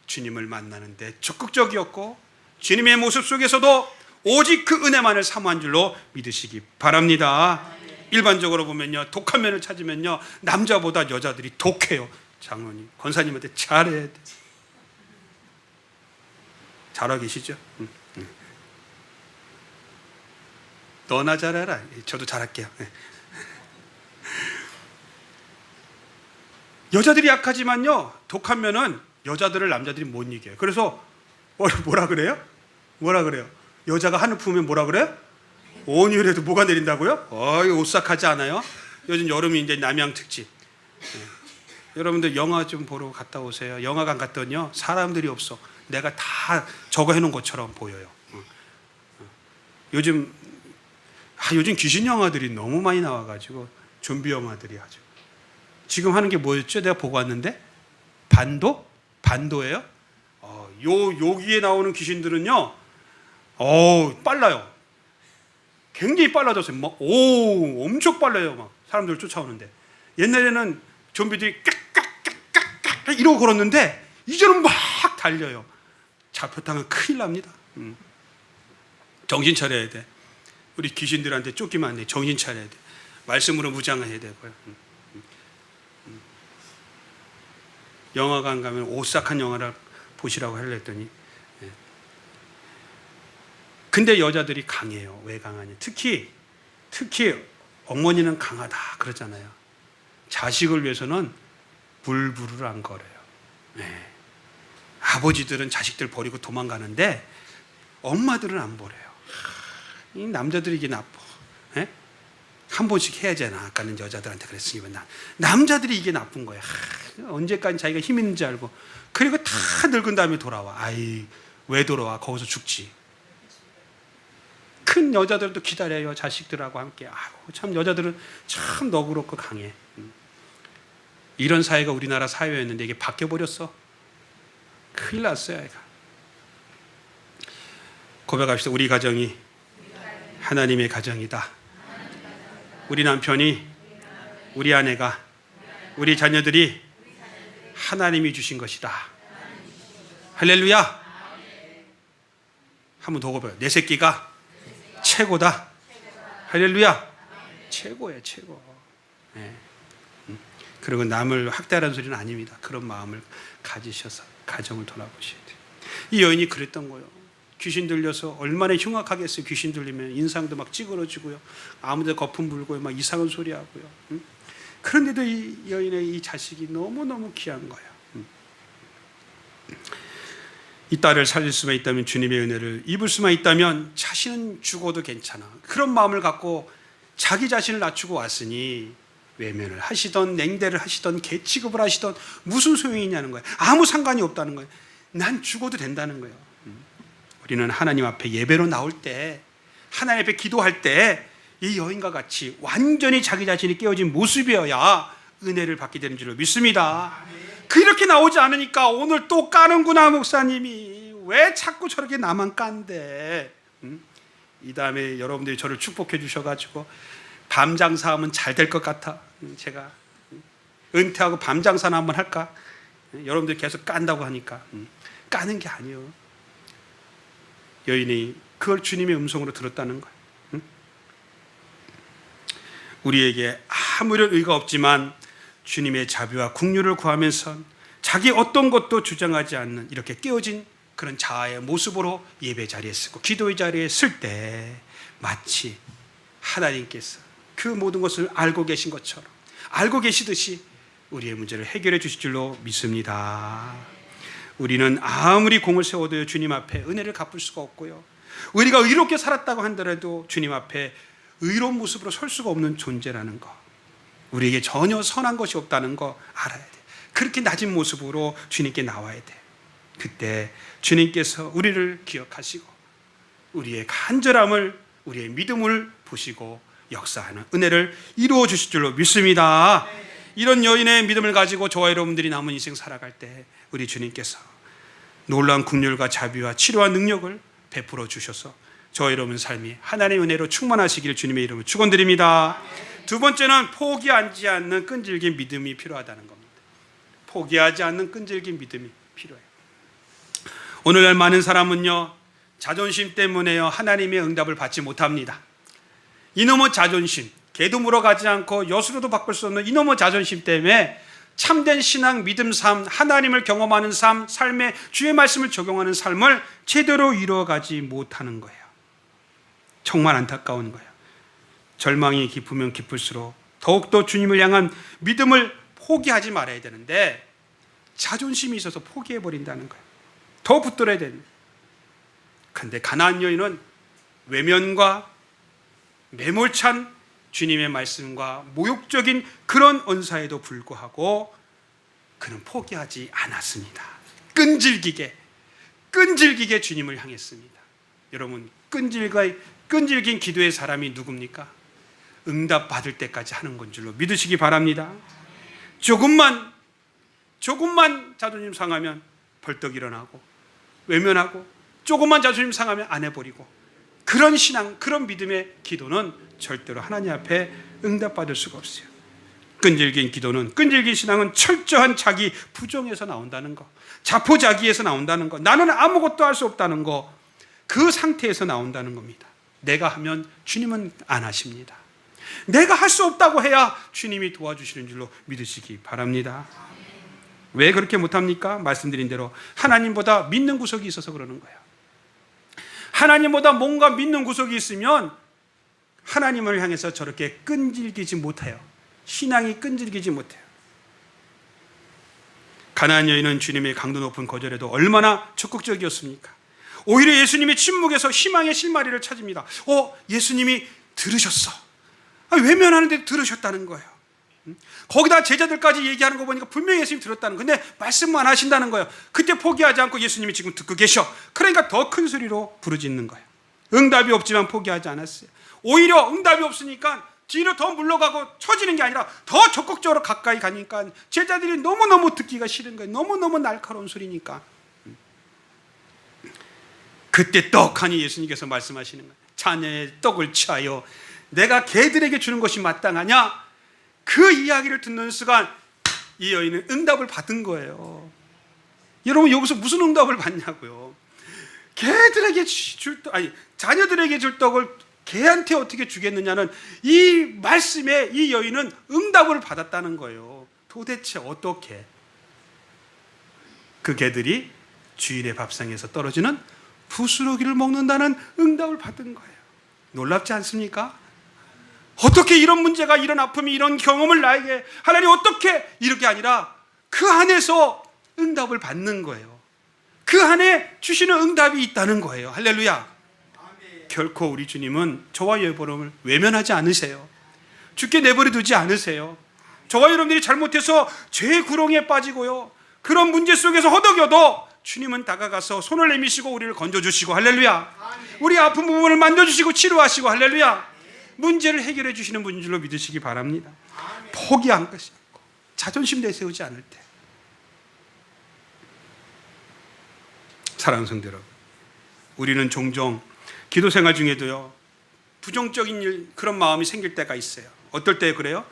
주님을 만나는데 적극적이었고, 주님의 모습 속에서도 오직 그 은혜만을 사모한 줄로 믿으시기 바랍니다. 일반적으로 보면요, 독한 면을 찾으면요, 남자보다 여자들이 독해요. 장로님, 권사님한테 잘해야 돼. 잘하고 계시죠? 너나 잘해라. 저도 잘할게요. 여자들이 약하지만요, 독한 면은 여자들을 남자들이 못 이겨요. 그래서 뭐라 그래요? 뭐라 그래요? 여자가 하늘 품으면 뭐라 그래요? 온유해도 뭐가 내린다고요? 오싹하지 않아요? 요즘 여름이 이제 남양 특집. 여러분들 영화 좀 보러 갔다 오세요. 영화관 갔더니요, 사람들이 없어. 내가 다 저거 해놓은 것처럼 보여요. 요즘 귀신 영화들이 너무 많이 나와가지고, 좀비 영화들이 아주. 지금 하는 게 뭐였죠? 내가 보고 왔는데 반도예요? 여기에 나오는 귀신들은요, 빨라요. 굉장히 빨라졌어요. 엄청 빨라요. 막 사람들 쫓아오는데, 옛날에는 좀비들이 깍깍깍깍 이러고 걸었는데 이제는 막 달려요. 잡혔다면 큰일 납니다. 정신 차려야 돼. 우리 귀신들한테 쫓기면 안 돼. 정신 차려야 돼. 말씀으로 무장해야 되고요. 영화관 가면 오싹한 영화를 보시라고 하려 했더니, 근데 여자들이 강해요. 왜 강하냐? 특히 어머니는 강하다 그러잖아요. 자식을 위해서는 불부를 안 거려요. 아버지들은 자식들 버리고 도망가는데 엄마들은 안 버려요. 이 남자들이 이게 나빠. 한 번씩 해야 되나? 아까는 여자들한테 그랬으니까 남자들이 이게 나쁜 거야. 언제까지 자기가 힘 있는지 알고, 그리고 다 늙은 다음에 돌아와. 왜 돌아와? 거기서 죽지. 큰 여자들도 기다려요. 자식들하고 함께. 참 여자들은 참 너그럽고 강해. 이런 사회가 우리나라 사회였는데 이게 바뀌어버렸어. 큰일 났어요. 애가. 고백합시다. 우리 가정이 하나님의 가정이다. 우리 남편이, 우리 아내가, 우리 자녀들이 하나님이 주신 것이다. 할렐루야. 한 번 더 고백해요. 내 새끼가 최고다. 할렐루야. 최고예요, 최고. 네. 그리고 남을 학대하라는 소리는 아닙니다. 그런 마음을 가지셔서 가정을 돌아보셔야 돼요. 이 여인이 그랬던 거예요. 귀신 들려서 얼마나 흉악하겠어요. 귀신 들리면 인상도 막 찌그러지고요, 아무데나 거품 불고요, 막 이상한 소리 하고요. 그런데도 이 여인의 이 자식이 너무너무 귀한 거예요. 이 딸을 살릴 수만 있다면, 주님의 은혜를 입을 수만 있다면 자신은 죽어도 괜찮아, 그런 마음을 갖고 자기 자신을 낮추고 왔으니 외면을 하시던 냉대를 하시던 개 취급을 하시던 무슨 소용이 있냐는 거예요. 아무 상관이 없다는 거예요. 난 죽어도 된다는 거예요. 우리는 하나님 앞에 예배로 나올 때, 하나님 앞에 기도할 때 이 여인과 같이 완전히 자기 자신이 깨어진 모습이어야 은혜를 받게 되는 줄로 믿습니다. 그렇게 나오지 않으니까 오늘 또 까는구나. 목사님이 왜 자꾸 저렇게 나만 깐대. 이 다음에 여러분들이 저를 축복해 주셔가지고 밤 장사하면 잘 될 것 같아. 제가 은퇴하고 밤 장사나 한번 할까? 여러분들 계속 깐다고 하니까. 까는 게 아니에요. 여인이 그걸 주님의 음성으로 들었다는 거예요. 우리에게 아무런 의가 없지만 주님의 자비와 긍휼을 구하면서 자기 어떤 것도 주장하지 않는 이렇게 깨어진 그런 자아의 모습으로 예배 자리에 쓰고 기도의 자리에 쓸 때 마치 하나님께서 그 모든 것을 알고 계신 것처럼, 알고 계시듯이 우리의 문제를 해결해 주실 줄로 믿습니다. 우리는 아무리 공을 세워도 주님 앞에 은혜를 갚을 수가 없고요, 우리가 의롭게 살았다고 한다라도 주님 앞에 의로운 모습으로 설 수가 없는 존재라는 거, 우리에게 전혀 선한 것이 없다는 거 알아야 돼. 그렇게 낮은 모습으로 주님께 나와야 돼. 그때 주님께서 우리를 기억하시고 우리의 간절함을, 우리의 믿음을 보시고 역사하는 은혜를 이루어 주실 줄로 믿습니다. 이런 여인의 믿음을 가지고 저와 여러분들이 남은 인생 살아갈 때 우리 주님께서 놀라운 긍휼과 자비와 치료와 능력을 베풀어 주셔서 저와 여러분 삶이 하나님의 은혜로 충만하시기를 주님의 이름으로 축원드립니다. 두 번째는 포기하지 않는 끈질긴 믿음이 필요하다는 겁니다. 포기하지 않는 끈질긴 믿음이 필요해요. 오늘날 많은 사람은요, 자존심 때문에요, 하나님의 응답을 받지 못합니다. 이놈의 자존심, 개도 물어가지 않고 여수로도 바꿀 수 없는 이놈의 자존심 때문에 참된 신앙, 믿음 삶, 하나님을 경험하는 삶, 삶에 주의 말씀을 적용하는 삶을 제대로 이루어가지 못하는 거예요. 정말 안타까운 거예요. 절망이 깊으면 깊을수록 더욱더 주님을 향한 믿음을 포기하지 말아야 되는데 자존심이 있어서 포기해버린다는 거예요. 더 붙들어야 되는. 그런데 가나안 여인은 외면과 매몰찬 주님의 말씀과 모욕적인 그런 언사에도 불구하고 그는 포기하지 않았습니다. 끈질기게 주님을 향했습니다. 여러분, 끈질긴 기도의 사람이 누굽니까? 응답 받을 때까지 하는 건 줄로 믿으시기 바랍니다. 조금만 자존심 상하면 벌떡 일어나고 외면하고, 조금만 자존심 상하면 안 해버리고, 그런 신앙, 그런 믿음의 기도는 절대로 하나님 앞에 응답받을 수가 없어요. 끈질긴 기도는, 끈질긴 신앙은 철저한 자기 부정에서 나온다는 거, 자포자기에서 나온다는 거, 나는 아무것도 할 수 없다는 거, 그 상태에서 나온다는 겁니다. 내가 하면 주님은 안 하십니다. 내가 할 수 없다고 해야 주님이 도와주시는 줄로 믿으시기 바랍니다. 왜 그렇게 못합니까? 말씀드린 대로 하나님보다 믿는 구석이 있어서 그러는 거예요. 하나님보다 뭔가 믿는 구석이 있으면 하나님을 향해서 저렇게 끈질기지 못해요. 신앙이 끈질기지 못해요. 가나안 여인은 주님의 강도 높은 거절에도 얼마나 적극적이었습니까? 오히려 예수님의 침묵에서 희망의 실마리를 찾습니다. 예수님이 들으셨어. 외면하는데 들으셨다는 거예요. 거기다 제자들까지 얘기하는 거 보니까 분명히 예수님이 들었다는 거예요. 근데 말씀만 하신다는 거예요. 그때 포기하지 않고 예수님이 지금 듣고 계셔. 그러니까 더 큰 소리로 부르짖는 거예요. 응답이 없지만 포기하지 않았어요. 오히려 응답이 없으니까 뒤로 더 물러가고 처지는 게 아니라 더 적극적으로 가까이 가니까 제자들이 너무너무 듣기가 싫은 거예요. 너무너무 날카로운 소리니까. 그때 떡하니 예수님께서 말씀하시는 거예요. 자녀의 떡을 취하여 내가 개들에게 주는 것이 마땅하냐? 그 이야기를 듣는 순간 이 여인은 응답을 받은 거예요. 여러분, 여기서 무슨 응답을 받냐고요? 자녀들에게 줄 떡을 걔한테 어떻게 주겠느냐는 이 말씀에 이 여인은 응답을 받았다는 거예요. 도대체 어떻게 그 개들이 주인의 밥상에서 떨어지는 부스러기를 먹는다는 응답을 받은 거예요. 놀랍지 않습니까? 어떻게 이런 문제가, 이런 아픔이, 이런 경험을 나에게 하나님 어떻게, 이렇게 아니라 그 안에서 응답을 받는 거예요. 그 안에 주시는 응답이 있다는 거예요. 할렐루야. 결코 우리 주님은 저와 여러분을 외면하지 않으세요. 죽게 내버려 두지 않으세요. 저와 여러분들이 잘못해서 죄의 구렁이에 빠지고요, 그런 문제 속에서 허덕여도 주님은 다가가서 손을 내미시고 우리를 건져주시고, 할렐루야, 우리 아픈 부분을 만져주시고 치료하시고, 할렐루야, 문제를 해결해 주시는 분인 줄로 믿으시기 바랍니다. 포기한 것이 않고 자존심 내세우지 않을 때. 사랑하는 성도 여러분, 우리는 종종 기도 생활 중에도요, 부정적인 그런 마음이 생길 때가 있어요. 어떨 때 그래요?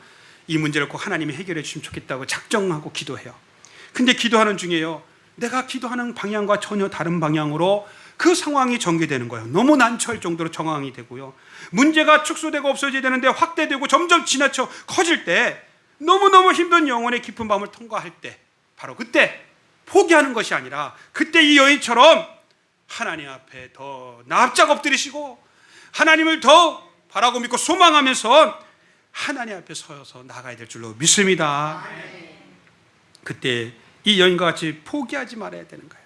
이 문제를 꼭 하나님이 해결해 주시면 좋겠다고 작정하고 기도해요. 근데 기도하는 중에요, 내가 기도하는 방향과 전혀 다른 방향으로 그 상황이 전개되는 거예요. 너무 난처할 정도로 정황이 되고요, 문제가 축소되고 없어져야 되는데 확대되고 점점 지나쳐 커질 때, 너무너무 힘든 영혼의 깊은 밤을 통과할 때, 바로 그때 포기하는 것이 아니라 그때 이 여인처럼 하나님 앞에 더 납작 엎드리시고 하나님을 더 바라고 믿고 소망하면서 하나님 앞에 서서 나가야 될 줄로 믿습니다. 그때 이 여인과 같이 포기하지 말아야 되는 거예요.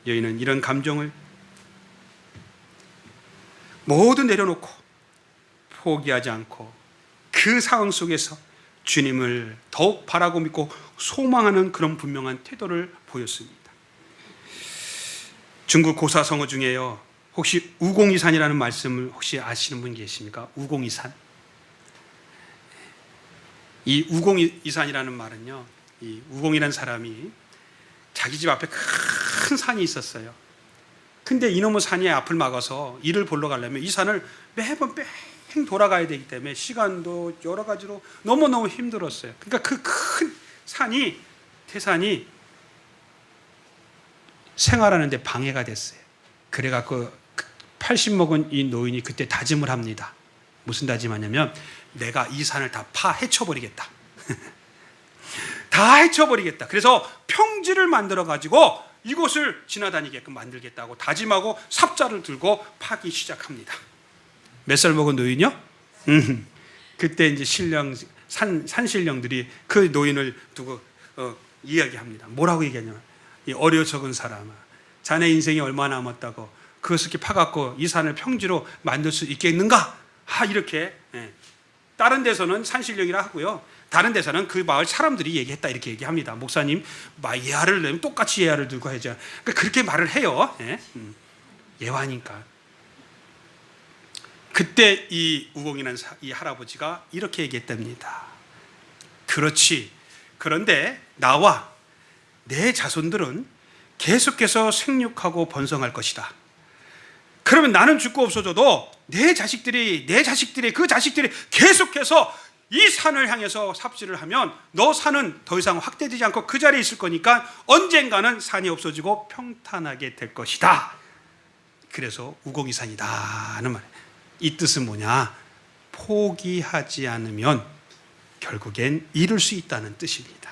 여인은 이런 감정을 모두 내려놓고 포기하지 않고 그 상황 속에서 주님을 더욱 바라고 믿고 소망하는 그런 분명한 태도를 보였습니다. 중국 고사성어 중에요, 혹시 우공이산이라는 말씀을 혹시 아시는 분 계십니까? 우공이산. 이 우공이산이라는 말은요, 이 우공이라는 사람이 자기 집 앞에 큰 산이 있었어요. 근데 이놈의 산이 앞을 막아서 일을 보러 가려면 이 산을 매번 뺑 돌아가야 되기 때문에 시간도 여러 가지로 너무너무 힘들었어요. 그러니까 그 큰 산이, 태산이 생활하는데 방해가 됐어요. 그래갖고 80 먹은 이 노인이 그때 다짐을 합니다. 무슨 다짐하냐면, 내가 이 산을 다 헤쳐버리겠다. 다 헤쳐버리겠다. 그래서 평지를 만들어가지고 이곳을 지나다니게끔 만들겠다고 다짐하고 삽자를 들고 파기 시작합니다. 몇 살 먹은 노인이요? 그때 이제 산신령들이 그 노인을 두고 이야기합니다. 뭐라고 얘기하냐면, 이 어려 적은 사람아, 자네 인생이 얼마 남았다고 그것을 이렇게 파갖고 이 산을 평지로 만들 수 있겠는가? 이렇게. 다른 데서는 산신령이라 하고요, 다른 데서는 그 마을 사람들이 얘기했다 이렇게 얘기합니다. 목사님, 예화를 내면 똑같이 예화를 들고 해야죠. 그러니까 그렇게 말을 해요. 예화니까. 그때 이 우공이라는 이 할아버지가 이렇게 얘기했답니다. 그렇지, 그런데 나와 내 자손들은 계속해서 생육하고 번성할 것이다. 그러면 나는 죽고 없어져도 내 자식들이 그 자식들이 계속해서 이 산을 향해서 삽질을 하면 너 산은 더 이상 확대되지 않고 그 자리에 있을 거니까 언젠가는 산이 없어지고 평탄하게 될 것이다. 그래서 우공이산이다 하는 말이에요. 이 뜻은 뭐냐? 포기하지 않으면 결국엔 이룰 수 있다는 뜻입니다.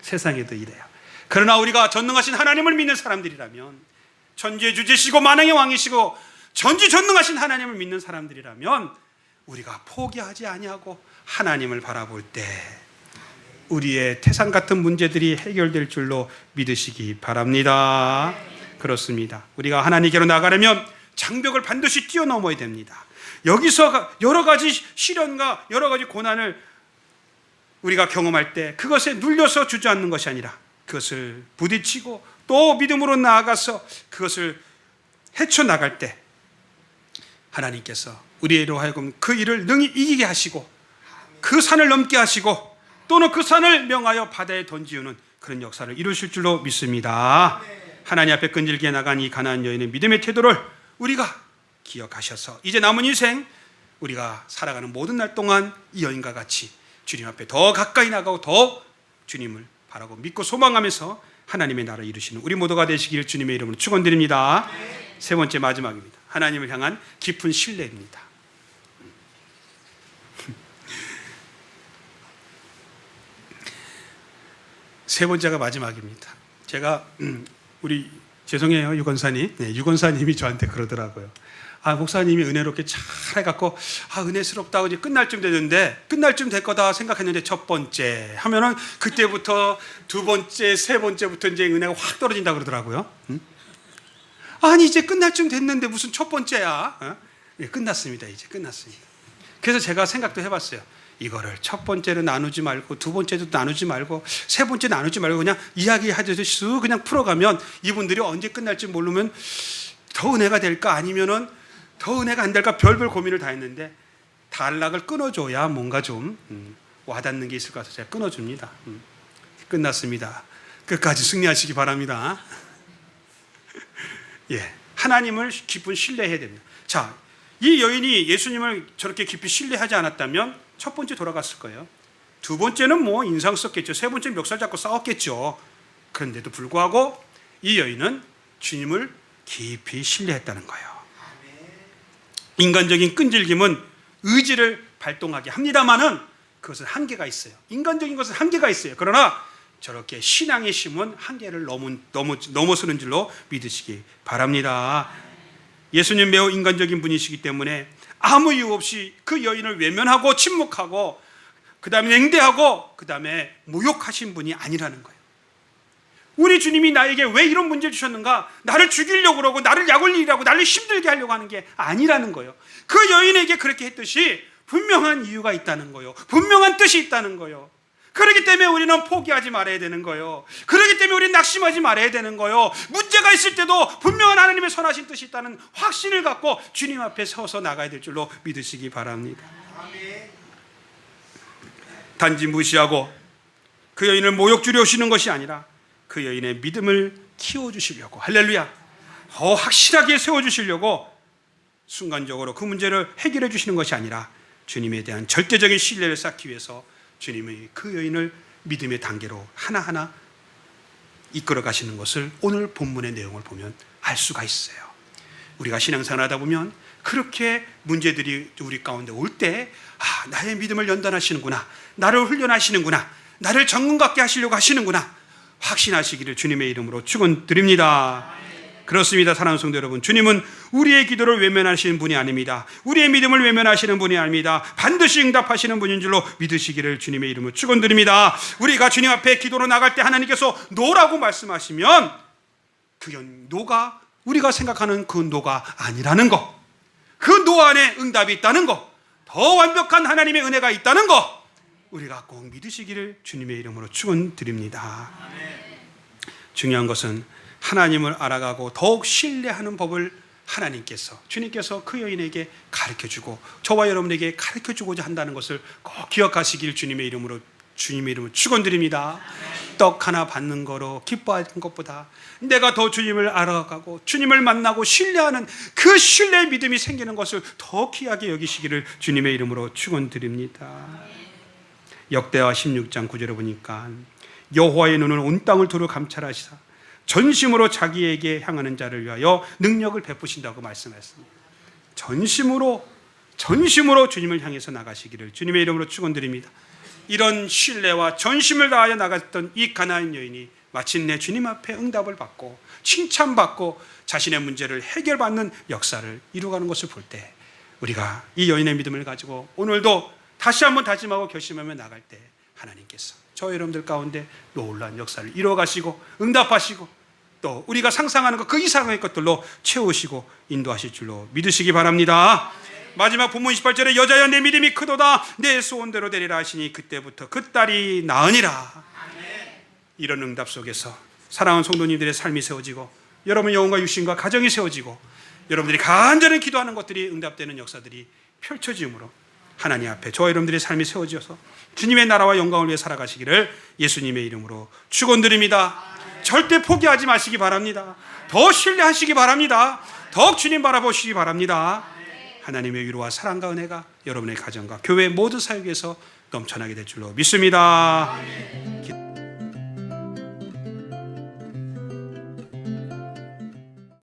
세상에도 이래요. 그러나 우리가 전능하신 하나님을 믿는 사람들이라면, 천지주제시고 만왕의 왕이시고 전지전능하신 하나님을 믿는 사람들이라면, 우리가 포기하지 아니하고 하나님을 바라볼 때 우리의 태산 같은 문제들이 해결될 줄로 믿으시기 바랍니다. 그렇습니다. 우리가 하나님께로 나가려면 장벽을 반드시 뛰어넘어야 됩니다. 여기서 여러 가지 시련과 여러 가지 고난을 우리가 경험할 때 그것에 눌려서 주저앉는 것이 아니라 그것을 부딪히고 또 믿음으로 나아가서 그것을 헤쳐나갈 때 하나님께서 우리로 하여금 그 일을 능히 이기게 하시고 그 산을 넘게 하시고 또는 그 산을 명하여 바다에 던지우는 그런 역사를 이루실 줄로 믿습니다. 하나님 앞에 끈질기게 나간 이 가나안 여인의 믿음의 태도를 우리가 기억하셔서 이제 남은 인생 우리가 살아가는 모든 날 동안 이 여인과 같이 주님 앞에 더 가까이 나가고 더 주님을 바라고 믿고 소망하면서 하나님의 나라를 이루시는 우리 모두가 되시길 주님의 이름으로 축원드립니다. 세 번째 마지막입니다. 하나님을 향한 깊은 신뢰입니다. 세 번째가 마지막입니다. 제가 우리 죄송해요 유건사님. 네, 유건사님이 저한테 그러더라고요. 목사님이 은혜롭게 잘 해갖고 은혜스럽다고 이제 끝날 쯤 됐는데 끝날 쯤 될 거다 생각했는데 첫 번째 하면은 그때부터 두 번째, 세 번째부터 이제 은혜가 확 떨어진다 그러더라고요. 아니 이제 끝날 쯤 됐는데 무슨 첫 번째야? 네, 끝났습니다. 이제 끝났습니다. 그래서 제가 생각도 해봤어요. 이거를 첫 번째로 나누지 말고 두 번째도 나누지 말고 세 번째 나누지 말고 그냥 이야기하듯이 쑥 그냥 풀어가면 이분들이 언제 끝날지 모르면 더 은혜가 될까 아니면은 더 은혜가 안 될까 별별 고민을 다 했는데 단락을 끊어줘야 뭔가 좀 와닿는 게 있을 것 같아서 제가 끊어줍니다. 끝났습니다. 끝까지 승리하시기 바랍니다. 예, 하나님을 깊은 신뢰해야 됩니다. 자, 이 여인이 예수님을 저렇게 깊이 신뢰하지 않았다면 첫 번째 돌아갔을 거예요. 두 번째는 뭐 인상 썼겠죠. 세 번째는 멱살 잡고 싸웠겠죠. 그런데도 불구하고 이 여인은 주님을 깊이 신뢰했다는 거예요. 인간적인 끈질김은 의지를 발동하게 합니다만은 그것은 한계가 있어요. 인간적인 것은 한계가 있어요. 그러나 저렇게 신앙의 힘은 한계를 넘어서는 줄로 믿으시기 바랍니다. 예수님 매우 인간적인 분이시기 때문에 아무 이유 없이 그 여인을 외면하고 침묵하고 그 다음에 냉대하고 그 다음에 모욕하신 분이 아니라는 거예요. 우리 주님이 나에게 왜 이런 문제를 주셨는가? 나를 죽이려고 그러고 나를 약올리려고 나를 힘들게 하려고 하는 게 아니라는 거예요. 그 여인에게 그렇게 했듯이 분명한 이유가 있다는 거예요. 분명한 뜻이 있다는 거예요. 그렇기 때문에 우리는 포기하지 말아야 되는 거예요. 그렇기 때문에 우리는 낙심하지 말아야 되는 거예요. 문제가 있을 때도 분명한 하나님의 선하신 뜻이 있다는 확신을 갖고 주님 앞에 서서 나가야 될 줄로 믿으시기 바랍니다. 단지 무시하고 그 여인을 모욕 주려 오시는 것이 아니라 그 여인의 믿음을 키워주시려고 할렐루야 더 확실하게 세워주시려고 순간적으로 그 문제를 해결해 주시는 것이 아니라 주님에 대한 절대적인 신뢰를 쌓기 위해서 주님의 그 여인을 믿음의 단계로 하나하나 이끌어 가시는 것을 오늘 본문의 내용을 보면 알 수가 있어요. 우리가 신앙생활 하다 보면 그렇게 문제들이 우리 가운데 올 때 나의 믿음을 연단하시는구나, 나를 훈련하시는구나, 나를 정금 갖게 하시려고 하시는구나 확신하시기를 주님의 이름으로 축원드립니다. 그렇습니다. 사랑하는 성도 여러분, 주님은 우리의 기도를 외면하시는 분이 아닙니다. 우리의 믿음을 외면하시는 분이 아닙니다. 반드시 응답하시는 분인 줄로 믿으시기를 주님의 이름으로 축원드립니다. 우리가 주님 앞에 기도로 나갈 때 하나님께서 노라고 말씀하시면 그 노가 우리가 생각하는 그 노가 아니라는 것, 그 노 안에 응답이 있다는 것, 더 완벽한 하나님의 은혜가 있다는 것 우리가 꼭 믿으시기를 주님의 이름으로 축원드립니다. 중요한 것은 하나님을 알아가고 더욱 신뢰하는 법을 하나님께서 주님께서 그 여인에게 가르쳐주고 저와 여러분에게 가르쳐주고자 한다는 것을 꼭 기억하시길 주님의 이름으로 축원드립니다. 떡 하나 받는 거로 기뻐하는 것보다 내가 더 주님을 알아가고 주님을 만나고 신뢰하는 그 신뢰의 믿음이 생기는 것을 더 귀하게 여기시기를 주님의 이름으로 축원드립니다. 역대하 16장 9절에 보니까 여호와의 눈은 온 땅을 두루 감찰하시사 전심으로 자기에게 향하는 자를 위하여 능력을 베푸신다고 말씀했습니다. 전심으로 주님을 향해서 나가시기를 주님의 이름으로 축원드립니다. 이런 신뢰와 전심을 다하여 나갔던 이 가나안 여인이 마침내 주님 앞에 응답을 받고 칭찬받고 자신의 문제를 해결받는 역사를 이루어가는 것을 볼 때 우리가 이 여인의 믿음을 가지고 오늘도 다시 한번 다짐하고 결심하며 나갈 때 하나님께서 저 여러분들 가운데 놀라운 역사를 이루어가시고 응답하시고 또 우리가 상상하는 것 그 이상의 것들로 채우시고 인도하실 줄로 믿으시기 바랍니다. 마지막 본문 28절에 여자여 내 믿음이 크도다 내 소원대로 되리라 하시니 그때부터 그 딸이 나으니라. 이런 응답 속에서 사랑하는 성도님들의 삶이 세워지고 여러분 영혼과 육신과 가정이 세워지고 여러분들이 간절히 기도하는 것들이 응답되는 역사들이 펼쳐지므로 하나님 앞에 저와 여러분들의 삶이 세워져서 주님의 나라와 영광을 위해 살아가시기를 예수님의 이름으로 축원드립니다. 절대 포기하지 마시기 바랍니다. 더 신뢰하시기 바랍니다. 더욱 주님 바라보시기 바랍니다. 하나님의 위로와 사랑과 은혜가 여러분의 가정과 교회 모든 사역에서 넘쳐나게 될 줄로 믿습니다.